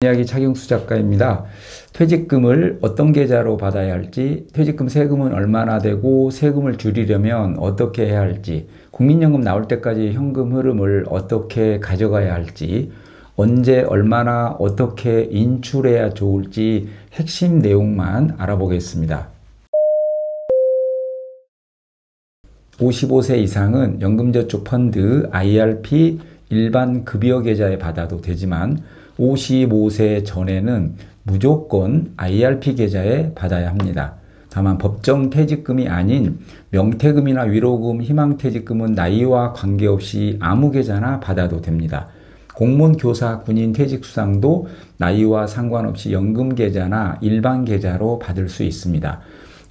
이야기 차경수 작가입니다. 퇴직금을 어떤 계좌로 받아야 할지, 퇴직금 세금은 얼마나 되고 세금을 줄이려면 어떻게 해야 할지, 국민연금 나올 때까지 현금 흐름을 어떻게 가져가야 할지, 언제 얼마나 어떻게 인출해야 좋을지 핵심 내용만 알아보겠습니다. 55세 이상은 연금저축펀드 IRP 일반 급여 계좌에 받아도 되지만 55세 전에는 무조건 IRP 계좌에 받아야 합니다. 다만 법정 퇴직금이 아닌 명퇴금이나 위로금, 희망퇴직금은 나이와 관계없이 아무 계좌나 받아도 됩니다. 공무원, 교사, 군인 퇴직수당도 나이와 상관없이 연금 계좌나 일반 계좌로 받을 수 있습니다.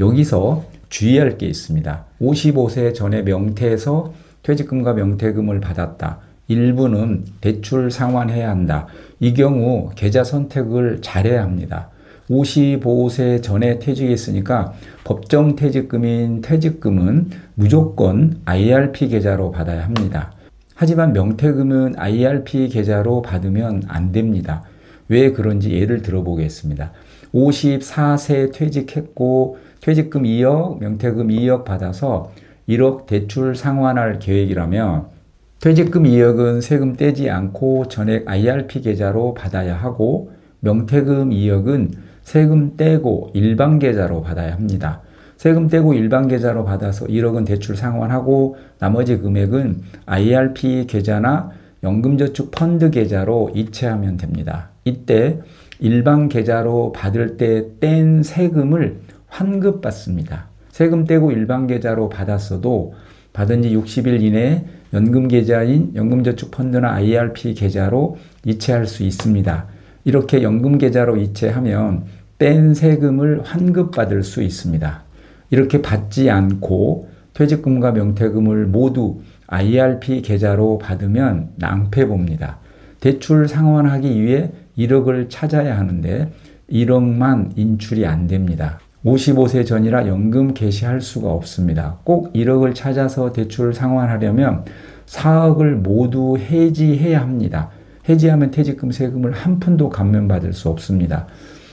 여기서 주의할 게 있습니다. 55세 전에 명퇴해서 퇴직금과 명퇴금을 받았다. 일부는 대출 상환해야 한다. 이 경우 계좌 선택을 잘해야 합니다. 55세 전에 퇴직했으니까 법정 퇴직금인 퇴직금은 무조건 IRP 계좌로 받아야 합니다. 하지만 명퇴금은 IRP 계좌로 받으면 안 됩니다. 왜 그런지 예를 들어보겠습니다. 54세 퇴직했고 퇴직금 2억, 명퇴금 2억 받아서 1억 대출 상환할 계획이라면 퇴직금 2억은 세금 떼지 않고 전액 IRP 계좌로 받아야 하고 명퇴금 2억은 세금 떼고 일반 계좌로 받아야 합니다. 세금 떼고 일반 계좌로 받아서 1억은 대출 상환하고 나머지 금액은 IRP 계좌나 연금저축 펀드 계좌로 이체하면 됩니다. 이때 일반 계좌로 받을 때 뗀 세금을 환급받습니다. 세금 떼고 일반 계좌로 받았어도 받은 지 60일 이내에 연금 계좌인 연금저축펀드나 IRP 계좌로 이체할 수 있습니다. 이렇게 연금 계좌로 이체하면 뗀 세금을 환급받을 수 있습니다. 이렇게 받지 않고 퇴직금과 명퇴금을 모두 IRP 계좌로 받으면 낭패봅니다. 대출 상환하기 위해 1억을 찾아야 하는데 1억만 인출이 안 됩니다. 55세 전이라 연금 개시할 수가 없습니다. 꼭 1억을 찾아서 대출 상환하려면 4억을 모두 해지해야 합니다. 해지하면 퇴직금 세금을 한 푼도 감면받을 수 없습니다.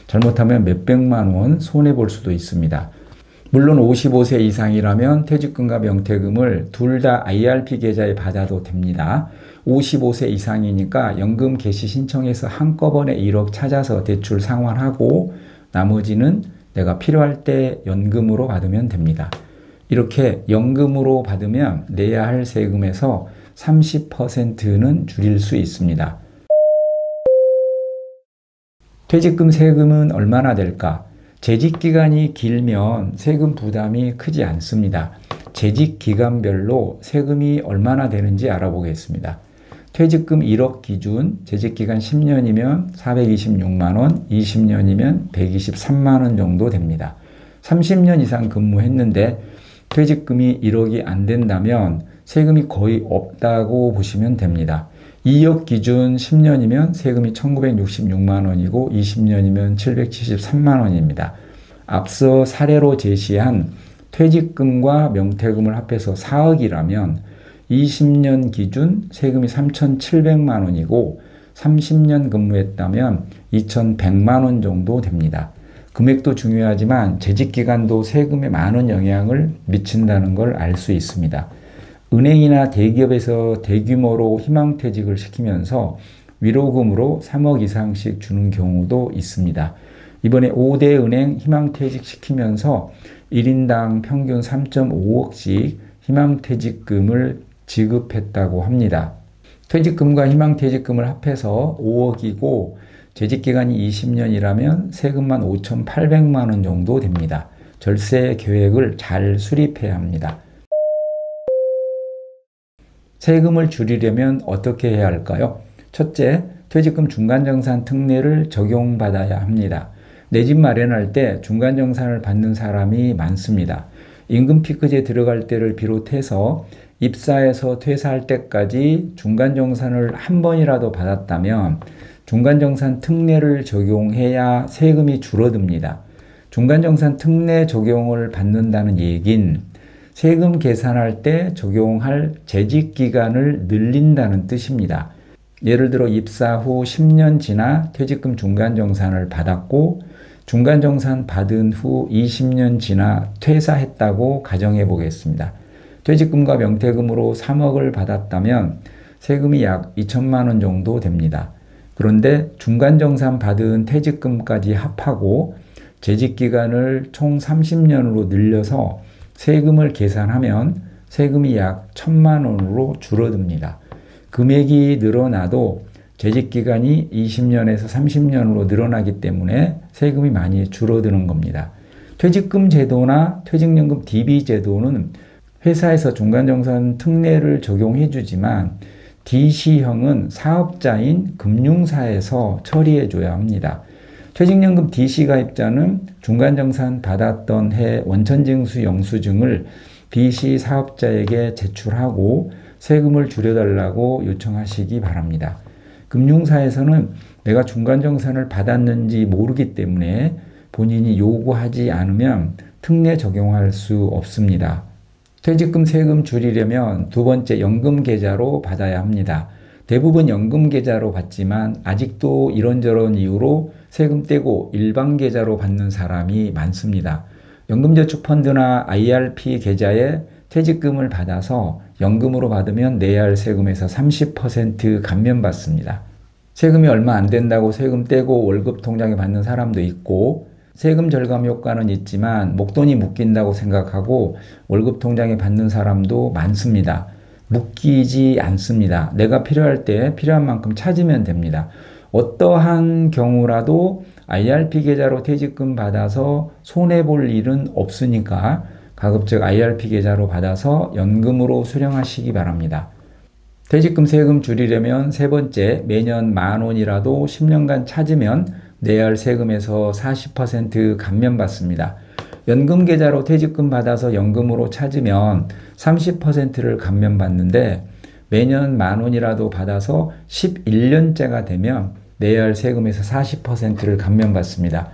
잘못하면 몇백만 원 손해볼 수도 있습니다. 물론 55세 이상이라면 퇴직금과 명퇴금을 둘 다 IRP 계좌에 받아도 됩니다. 55세 이상이니까 연금 개시 신청해서 한꺼번에 1억 찾아서 대출 상환하고 나머지는 내가 필요할 때 연금으로 받으면 됩니다. 이렇게 연금으로 받으면 내야 할 세금에서 30%는 줄일 수 있습니다. 퇴직금 세금은 얼마나 될까? 재직기간이 길면 세금 부담이 크지 않습니다. 재직기간별로 세금이 얼마나 되는지 알아보겠습니다. 퇴직금 1억 기준 재직기간 10년이면 426만원, 20년이면 123만원 정도 됩니다. 30년 이상 근무했는데 퇴직금이 1억이 안 된다면 세금이 거의 없다고 보시면 됩니다. 2억 기준 10년이면 세금이 1966만원이고 20년이면 773만원입니다. 앞서 사례로 제시한 퇴직금과 명퇴금을 합해서 4억이라면 20년 기준 세금이 3,700만 원이고 30년 근무했다면 2,100만 원 정도 됩니다. 금액도 중요하지만 재직기간도 세금에 많은 영향을 미친다는 걸 알 수 있습니다. 은행이나 대기업에서 대규모로 희망퇴직을 시키면서 위로금으로 3억 이상씩 주는 경우도 있습니다. 이번에 5대 은행 희망퇴직 시키면서 1인당 평균 3.5억씩 희망퇴직금을 지급했다고 합니다. 퇴직금과 희망퇴직금을 합해서 5억이고 재직기간이 20년이라면 세금만 5,800만 원 정도 됩니다. 절세 계획을 잘 수립해야 합니다. 세금을 줄이려면 어떻게 해야 할까요? 첫째, 퇴직금 중간정산 특례를 적용받아야 합니다. 내 집 마련할 때 중간정산을 받는 사람이 많습니다. 임금 피크제 들어갈 때를 비롯해서 입사해서 퇴사할 때까지 중간정산을 한 번이라도 받았다면 중간정산 특례를 적용해야 세금이 줄어듭니다. 중간정산 특례 적용을 받는다는 얘긴 세금 계산할 때 적용할 재직기간을 늘린다는 뜻입니다. 예를 들어 입사 후 10년 지나 퇴직금 중간정산을 받았고 중간정산 받은 후 20년 지나 퇴사했다고 가정해 보겠습니다. 퇴직금과 명퇴금으로 3억을 받았다면 세금이 약 2천만 원 정도 됩니다. 그런데 중간정산 받은 퇴직금까지 합하고 재직기간을 총 30년으로 늘려서 세금을 계산하면 세금이 약 1천만 원으로 줄어듭니다. 금액이 늘어나도 재직기간이 20년에서 30년으로 늘어나기 때문에 세금이 많이 줄어드는 겁니다. 퇴직금 제도나 퇴직연금 DB 제도는 회사에서 중간정산 특례를 적용해 주지만 DC형은 사업자인 금융사에서 처리해 줘야 합니다. 퇴직연금 DC 가입자는 중간정산 받았던 해 원천징수 영수증을 DC 사업자에게 제출하고 세금을 줄여달라고 요청하시기 바랍니다. 금융사에서는 내가 중간정산을 받았는지 모르기 때문에 본인이 요구하지 않으면 특례 적용할 수 없습니다. 퇴직금 세금 줄이려면 두 번째 연금계좌로 받아야 합니다. 대부분 연금계좌로 받지만 아직도 이런저런 이유로 세금 떼고 일반계좌로 받는 사람이 많습니다. 연금저축펀드나 IRP 계좌에 퇴직금을 받아서 연금으로 받으면 내야 할 세금에서 30% 감면받습니다. 세금이 얼마 안 된다고 세금 떼고 월급 통장에 받는 사람도 있고 세금 절감 효과는 있지만 목돈이 묶인다고 생각하고 월급 통장에 받는 사람도 많습니다. 묶이지 않습니다. 내가 필요할 때 필요한 만큼 찾으면 됩니다. 어떠한 경우라도 IRP 계좌로 퇴직금 받아서 손해볼 일은 없으니까 가급적 IRP 계좌로 받아서 연금으로 수령하시기 바랍니다. 퇴직금 세금 줄이려면 세 번째, 매년 10,000원이라도 10년간 찾으면 내야 할 세금에서 40% 감면받습니다. 연금계좌로 퇴직금 받아서 연금으로 찾으면 30%를 감면받는데 매년 10,000원이라도 받아서 11년째가 되면 내야 할 세금에서 40%를 감면받습니다.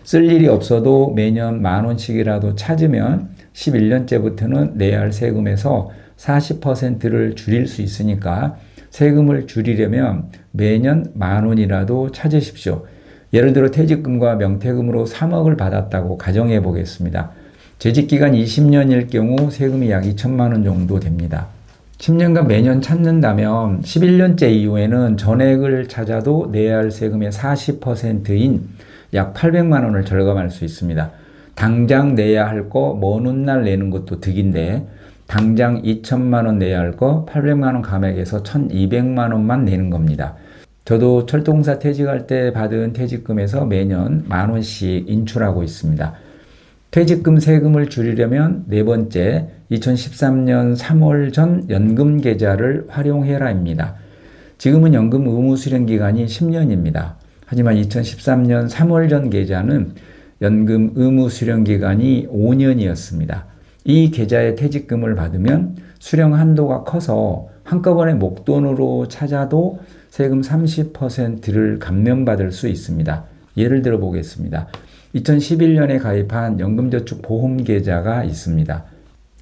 쓸 일이 없어도 매년 10,000원씩이라도 찾으면 11년째부터는 내야 할 세금에서 40%를 줄일 수 있으니까 세금을 줄이려면 매년 10,000원이라도 찾으십시오. 예를 들어 퇴직금과 명퇴금으로 3억을 받았다고 가정해 보겠습니다. 재직기간 20년일 경우 세금이 약 2천만 원 정도 됩니다. 10년간 매년 찾는다면 11년째 이후에는 전액을 찾아도 내야 할 세금의 40%인 약 800만 원을 절감할 수 있습니다. 당장 내야 할 거 먼 훗날 내는 것도 득인데 당장 2천만 원 내야 할 거 800만 원 감액해서 1,200만 원만 내는 겁니다. 저도 철도공사 퇴직할 때 받은 퇴직금에서 매년 10,000원씩 인출하고 있습니다. 퇴직금 세금을 줄이려면 네 번째, 2013년 3월 전 연금계좌를 활용해라입니다. 지금은 연금 의무 수령 기간이 10년입니다. 하지만 2013년 3월 전 계좌는 연금 의무 수령 기간이 5년이었습니다. 이 계좌에 퇴직금을 받으면 수령 한도가 커서 한꺼번에 목돈으로 찾아도 세금 30%를 감면받을 수 있습니다. 예를 들어 보겠습니다. 2011년에 가입한 연금저축보험계좌가 있습니다.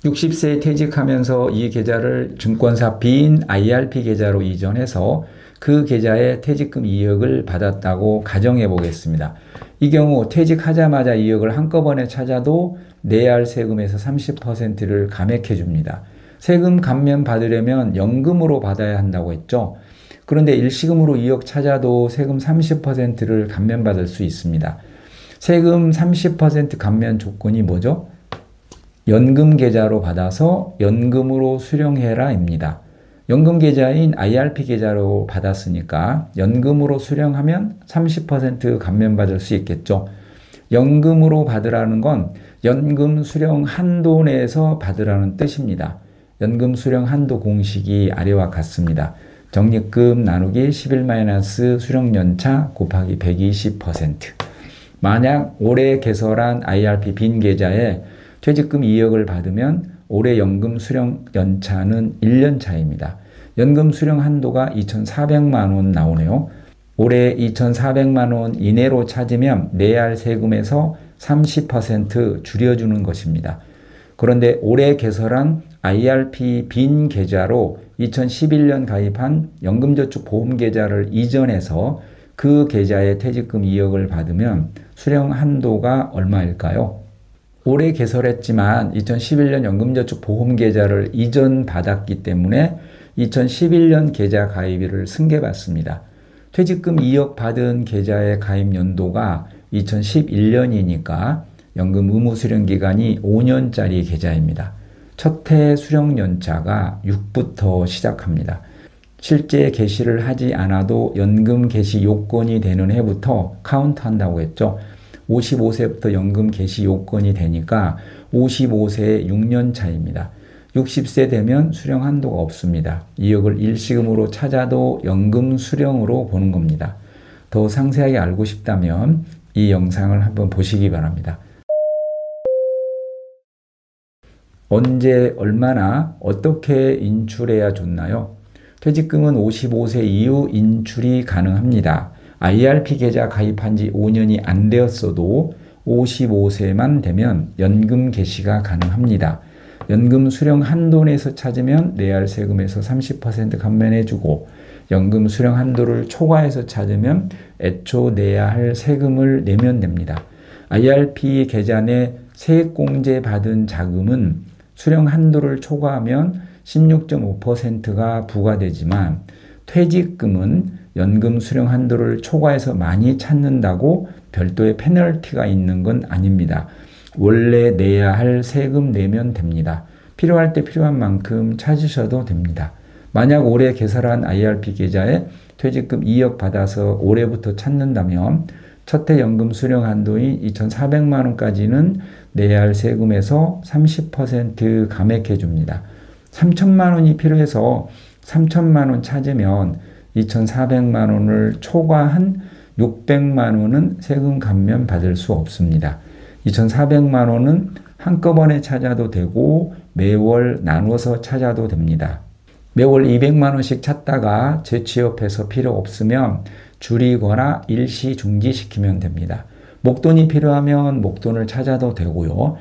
60세에 퇴직하면서 이 계좌를 증권사 빈 IRP 계좌로 이전해서 그 계좌에 퇴직금 2억을 받았다고 가정해 보겠습니다. 이 경우 퇴직하자마자 2억을 한꺼번에 찾아도 내야 할 세금에서 30%를 감액해 줍니다. 세금 감면 받으려면 연금으로 받아야 한다고 했죠. 그런데 일시금으로 2억 찾아도 세금 30%를 감면받을 수 있습니다. 세금 30% 감면 조건이 뭐죠? 연금계좌로 받아서 연금으로 수령해라입니다. 연금계좌인 IRP 계좌로 받았으니까 연금으로 수령하면 30% 감면받을 수 있겠죠. 연금으로 받으라는 건 연금 수령 한도 내에서 받으라는 뜻입니다. 연금 수령 한도 공식이 아래와 같습니다. 적립금 나누기 11- 수령연차 곱하기 120%. 만약 올해 개설한 IRP 빈 계좌에 퇴직금 2억을 받으면 올해 연금 수령 연차는 1년 차입니다. 연금 수령 한도가 2,400만 원 나오네요. 올해 2,400만 원 이내로 찾으면 내야 할 세금에서 30% 줄여주는 것입니다. 그런데 올해 개설한 IRP 빈 계좌로 2011년 가입한 연금저축보험계좌를 이전해서 그 계좌에 퇴직금 2억을 받으면 수령 한도가 얼마일까요? 올해 개설했지만 2011년 연금저축보험계좌를 이전받았기 때문에 2011년 계좌 가입일을 승계받습니다. 퇴직금 2억 받은 계좌의 가입 연도가 2011년이니까 연금 의무 수령 기간이 5년짜리 계좌입니다. 첫 해 수령 연차가 6부터 시작합니다. 실제 개시를 하지 않아도 연금 개시 요건이 되는 해부터 카운트한다고 했죠. 55세부터 연금 개시 요건이 되니까 55세에 6년 차입니다. 60세 되면 수령 한도가 없습니다. 2억을 일시금으로 찾아도 연금 수령으로 보는 겁니다. 더 상세하게 알고 싶다면 이 영상을 한번 보시기 바랍니다. 언제, 얼마나, 어떻게 인출해야 좋나요? 퇴직금은 55세 이후 인출이 가능합니다. IRP 계좌 가입한 지 5년이 안 되었어도 55세만 되면 연금 개시가 가능합니다. 연금 수령 한도 내에서 찾으면 내야 할 세금에서 30% 감면해주고 연금 수령 한도를 초과해서 찾으면 애초 내야 할 세금을 내면 됩니다. IRP 계좌 내 세액공제 받은 자금은 수령 한도를 초과하면 16.5%가 부과되지만 퇴직금은 연금 수령 한도를 초과해서 많이 찾는다고 별도의 페널티가 있는 건 아닙니다. 원래 내야 할 세금 내면 됩니다. 필요할 때 필요한 만큼 찾으셔도 됩니다. 만약 올해 개설한 IRP 계좌에 퇴직금 2억 받아서 올해부터 찾는다면 첫해 연금 수령 한도인 2,400만 원까지는 내야 할 세금에서 30% 감액해 줍니다. 3천만 원이 필요해서 3천만 원 찾으면 2,400만 원을 초과한 600만 원은 세금 감면 받을 수 없습니다. 2,400만 원은 한꺼번에 찾아도 되고 매월 나눠서 찾아도 됩니다. 매월 200만 원씩 찾다가 재취업해서 필요 없으면 줄이거나 일시 중지시키면 됩니다. 목돈이 필요하면 목돈을 찾아도 되고요.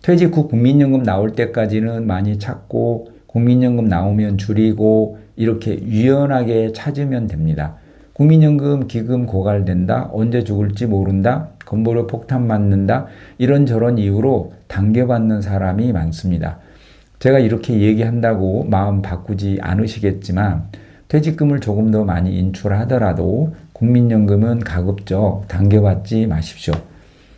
퇴직 후 국민연금 나올 때까지는 많이 찾고 국민연금 나오면 줄이고 이렇게 유연하게 찾으면 됩니다. 국민연금 기금 고갈된다, 언제 죽을지 모른다, 건보료 폭탄 맞는다 이런저런 이유로 당겨받는 사람이 많습니다. 제가 이렇게 얘기한다고 마음 바꾸지 않으시겠지만 퇴직금을 조금 더 많이 인출하더라도 국민연금은 가급적 당겨받지 마십시오.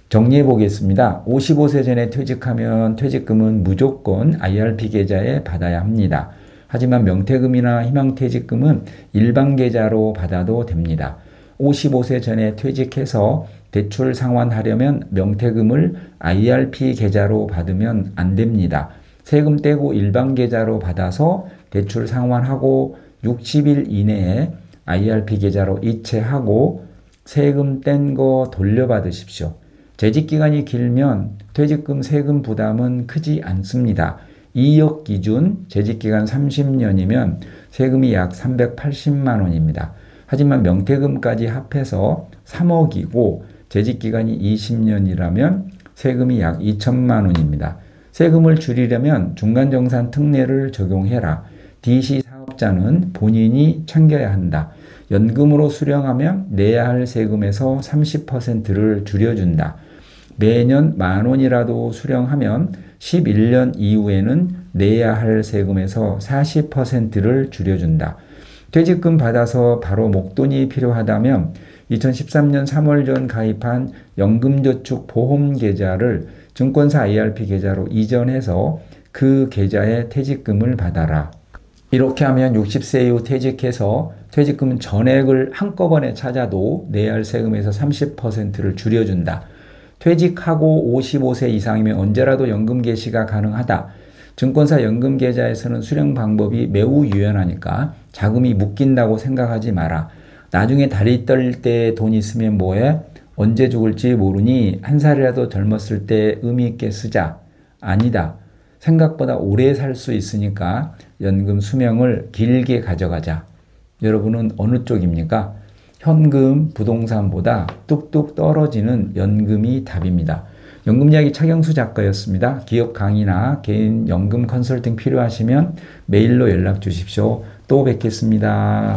정리해 보겠습니다. 55세 전에 퇴직하면 퇴직금은 무조건 IRP 계좌에 받아야 합니다. 하지만 명퇴금이나 희망퇴직금은 일반 계좌로 받아도 됩니다. 55세 전에 퇴직해서 대출 상환하려면 명퇴금을 IRP 계좌로 받으면 안 됩니다. 세금 떼고 일반 계좌로 받아서 대출 상환하고 60일 이내에 IRP 계좌로 이체하고 세금 뗀 거 돌려받으십시오. 재직기간이 길면 퇴직금 세금 부담은 크지 않습니다. 2억 기준 재직기간 30년이면 세금이 약 380만 원입니다. 하지만 명퇴금까지 합해서 3억이고 재직기간이 20년이라면 세금이 약 2천만 원입니다. 세금을 줄이려면 중간정산 특례를 적용해라. DC 사업자는 본인이 챙겨야 한다. 연금으로 수령하면 내야 할 세금에서 30%를 줄여준다. 매년 10,000원이라도 수령하면 11년 이후에는 내야 할 세금에서 40%를 줄여준다. 퇴직금 받아서 바로 목돈이 필요하다면 2013년 3월 전 가입한 연금저축보험계좌를 증권사 IRP 계좌로 이전해서 그 계좌에 퇴직금을 받아라. 이렇게 하면 60세 이후 퇴직해서 퇴직금 전액을 한꺼번에 찾아도 내야 할 세금에서 30%를 줄여준다. 퇴직하고 55세 이상이면 언제라도 연금 개시가 가능하다. 증권사 연금 계좌에서는 수령 방법이 매우 유연하니까 자금이 묶인다고 생각하지 마라. 나중에 다리 떨 때 돈 있으면 뭐해? 언제 죽을지 모르니 한 살이라도 젊었을 때 의미 있게 쓰자. 아니다. 생각보다 오래 살 수 있으니까 연금 수명을 길게 가져가자. 여러분은 어느 쪽입니까? 현금, 부동산보다 뚝뚝 떨어지는 연금이 답입니다. 연금이야기 차경수 작가였습니다. 기업 강의나 개인 연금 컨설팅 필요하시면 메일로 연락 주십시오. 또 뵙겠습니다.